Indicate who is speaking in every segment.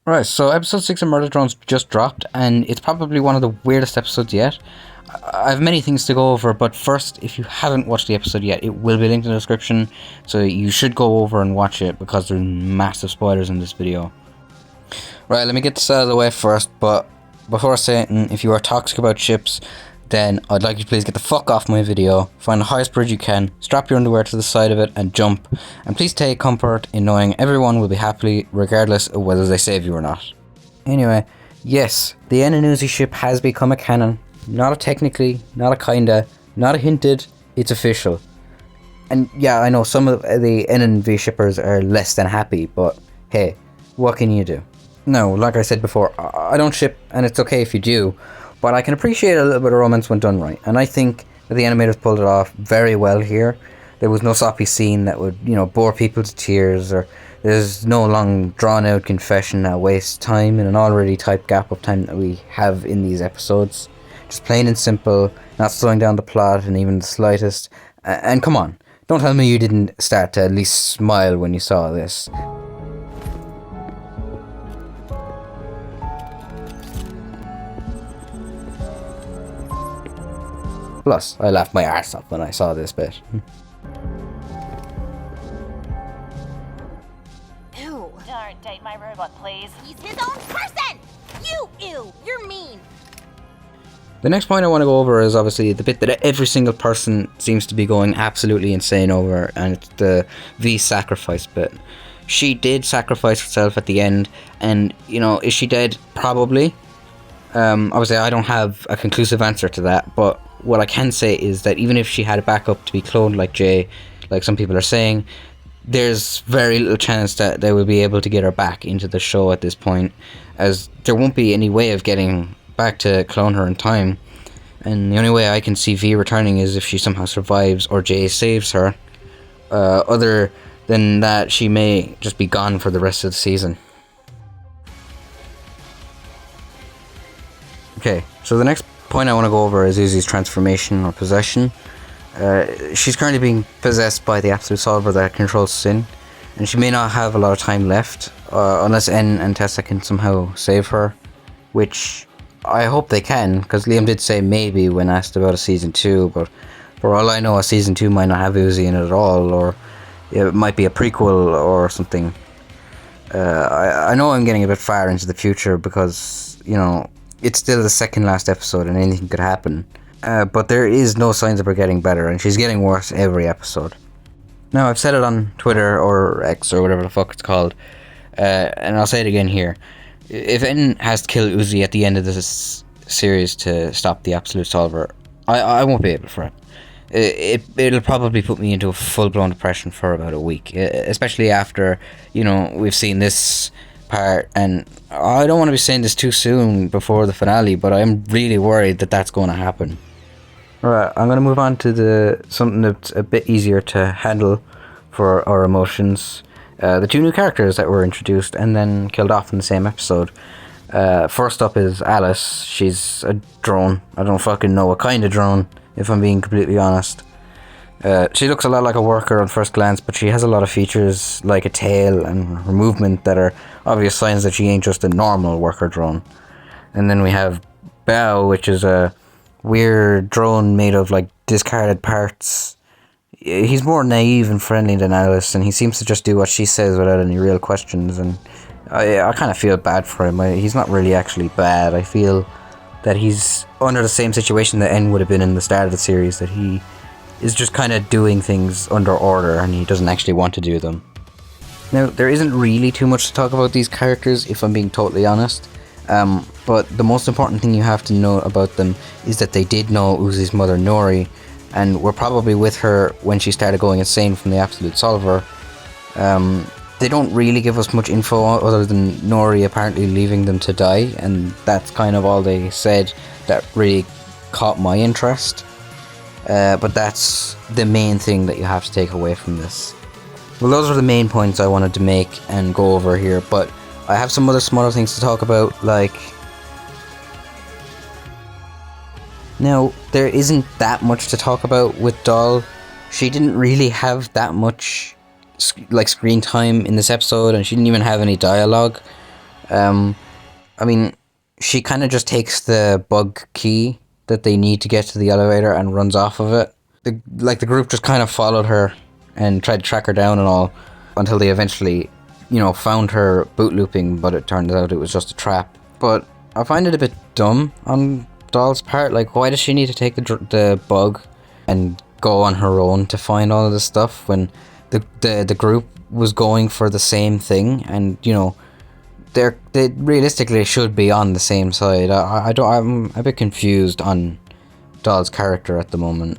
Speaker 1: Right, so episode 6 of Murder Drones just dropped, and it's probably one of the weirdest episodes yet. I have many things to go over, but first, if you haven't watched the episode yet, it will be linked in the description, so you should go over and watch it because there's massive spoilers in this video. Right, let me get this out of the way first, but before I say it, if you are toxic about ships, then I'd like you to please get the fuck off my video, find the highest bridge you can, strap your underwear to the side of it and jump, and please take comfort in knowing everyone will be happy regardless of whether they save you or not. Anyway, yes, the Uzi ship has become a canon. Not a technically, not a kinda, not a hinted, it's official. And yeah, I know some of the NNV shippers are less than happy, but hey, what can you do? No, like I said before, I don't ship, and it's okay if you do, but I can appreciate a little bit of romance when done right, and I think that the animators pulled it off very well here. There was no soppy scene that would, bore people to tears, or there's no long, drawn-out confession that wastes time in an already tight gap of time that we have in these episodes. Just plain and simple, not slowing down the plot in even the slightest. And come on, don't tell me you didn't start to at least smile when you saw this. Plus, I laughed my arse off when I saw this bit.
Speaker 2: Ew.
Speaker 3: Don't date my robot, please.
Speaker 2: He's his own person! Ew, you're mean.
Speaker 1: The next point I want to go over is obviously the bit that every single person seems to be going absolutely insane over, and it's the V sacrifice bit. She did sacrifice herself at the end, and, is she dead? Probably. Obviously, I don't have a conclusive answer to that, but what I can say is that even if she had a backup to be cloned like Jay, like some people are saying, there's very little chance that they will be able to get her back into the show at this point, as there won't be any way of getting back to clone her in time, and the only way I can see V returning is if she somehow survives or Jay saves her. Other than that, she may just be gone for the rest of the season. Okay, so the next point I want to go over is Uzi's transformation or possession. She's currently being possessed by the Absolute Solver that controls Sin, and she may not have a lot of time left, unless N and Tessa can somehow save her, which I hope they can, because Liam did say maybe when asked about a season 2, but for all I know, a season 2 might not have Uzi in it at all, or it might be a prequel or something. I know I'm getting a bit far into the future because, it's still the second last episode and anything could happen. But there is no signs of her getting better, and she's getting worse every episode. Now, I've said it on Twitter or X or whatever the fuck it's called, and I'll say it again here. If N has to kill Uzi at the end of this series to stop the Absolute Solver, I won't be able for it. It'll probably put me into a full-blown depression for about a week, especially after, we've seen this part, and I don't want to be saying this too soon before the finale, but I'm really worried that that's going to happen. Alright, I'm going to move on to something that's a bit easier to handle for our emotions. The two new characters that were introduced and then killed off in the same episode. First up is Alice. She's a drone. I don't fucking know what kind of drone, if I'm being completely honest. She looks a lot like a worker on first glance, but she has a lot of features like a tail and her movement that are obvious signs that she ain't just a normal worker drone. And then we have Bao, which is a weird drone made of like discarded parts. He's more naive and friendly than Alice, and he seems to just do what she says without any real questions, and I kind of feel bad for him. He's not really actually bad. I feel that he's under the same situation that N would have been in the start of the series, that he is just kind of doing things under order and he doesn't actually want to do them. Now, there isn't really too much to talk about these characters, if I'm being totally honest, but the most important thing you have to know about them is that they did know Uzi's mother Nori, and were probably with her when she started going insane from the Absolute Solver. They don't really give us much info other than Nori apparently leaving them to die, and that's kind of all they said that really caught my interest. But that's the main thing that you have to take away from this. Well, those are the main points I wanted to make and go over here, but I have some other smaller things to talk about, like... Now, there isn't that much to talk about with Doll. She didn't really have that much screen time in this episode, and she didn't even have any dialogue. I mean, she kind of just takes the bug key that they need to get to the elevator and runs off of it. The group just kind of followed her and tried to track her down and all until they eventually, found her boot looping, but it turned out it was just a trap. But I find it a bit dumb on Doll's part. Like, why does she need to take the bug and go on her own to find all of this stuff when the group was going for the same thing? And they realistically should be on the same side. I'm a bit confused on Doll's character at the moment.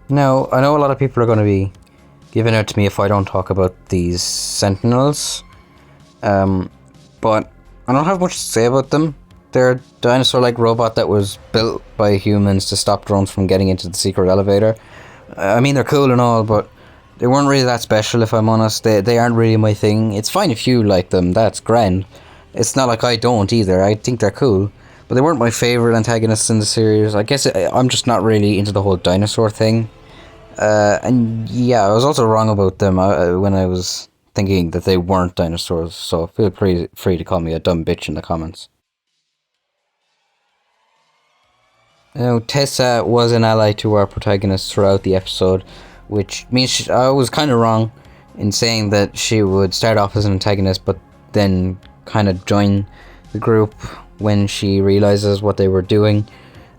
Speaker 1: Now, I know a lot of people are going to be giving out to me if I don't talk about these Sentinels, but I don't have much to say about them. They're a dinosaur-like robot that was built by humans to stop drones from getting into the secret elevator. I mean, they're cool and all, but they weren't really that special, if I'm honest. They aren't really my thing. It's fine if you like them, that's grand. It's not like I don't either. I think they're cool. But they weren't my favourite antagonists in the series. I guess I'm just not really into the whole dinosaur thing. And yeah, I was also wrong about them when I was thinking that they weren't dinosaurs. So feel free to call me a dumb bitch in the comments. Now, Tessa was an ally to our protagonist throughout the episode, which means I was kind of wrong in saying that she would start off as an antagonist, but then kind of join the group when she realizes what they were doing.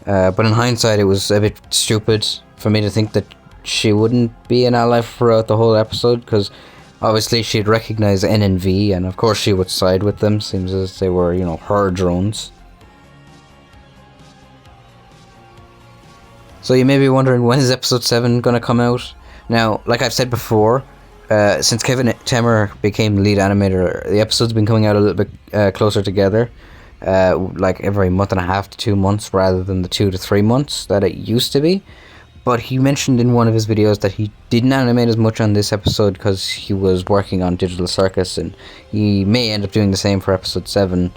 Speaker 1: But in hindsight, it was a bit stupid for me to think that she wouldn't be an ally throughout the whole episode, because obviously she'd recognize N and V, and of course she would side with them, seems as they were, her drones. So you may be wondering, when is episode 7 going to come out? Now, like I've said before, since Kevin Temer became the lead animator, the episodes have been coming out a little bit closer together. Like every month and a half to 2 months, rather than the 2 to 3 months that it used to be. But he mentioned in one of his videos that he didn't animate as much on this episode because he was working on Digital Circus, and he may end up doing the same for episode 7.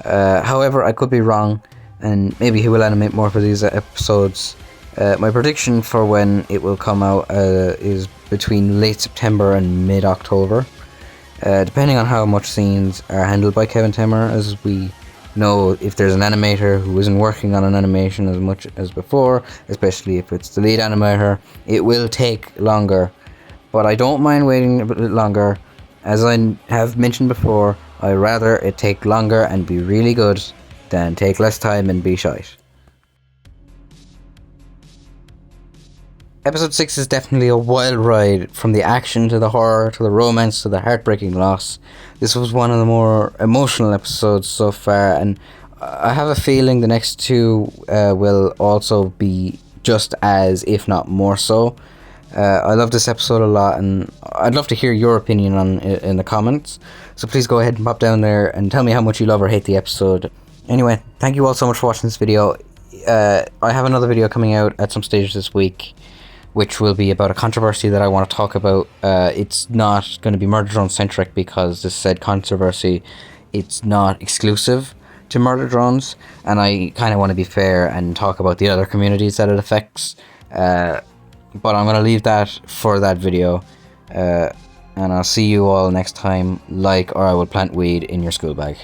Speaker 1: However, I could be wrong, and maybe he will animate more for these episodes. My prediction for when it will come out is between late September and mid-October, depending on how much scenes are handled by Kevin Temer. As we know, if there's an animator who isn't working on an animation as much as before, especially if it's the lead animator, it will take longer. But I don't mind waiting a bit longer. As I have mentioned before, I'd rather it take longer and be really good than take less time and be shite. Episode 6 is definitely a wild ride, from the action to the horror to the romance to the heartbreaking loss. This was one of the more emotional episodes so far, and I have a feeling the next 2 will also be just as, if not more so. I love this episode a lot, and I'd love to hear your opinion on it in the comments. So please go ahead and pop down there and tell me how much you love or hate the episode. Anyway, thank you all so much for watching this video. I have another video coming out at some stage this week, which will be about a controversy that I want to talk about. It's not going to be Murder Drone centric, because this said controversy, it's not exclusive to Murder Drones, and I kind of want to be fair and talk about the other communities that it affects. But I'm going to leave that for that video, and I'll see you all next time. Or I will plant weed in your school bag.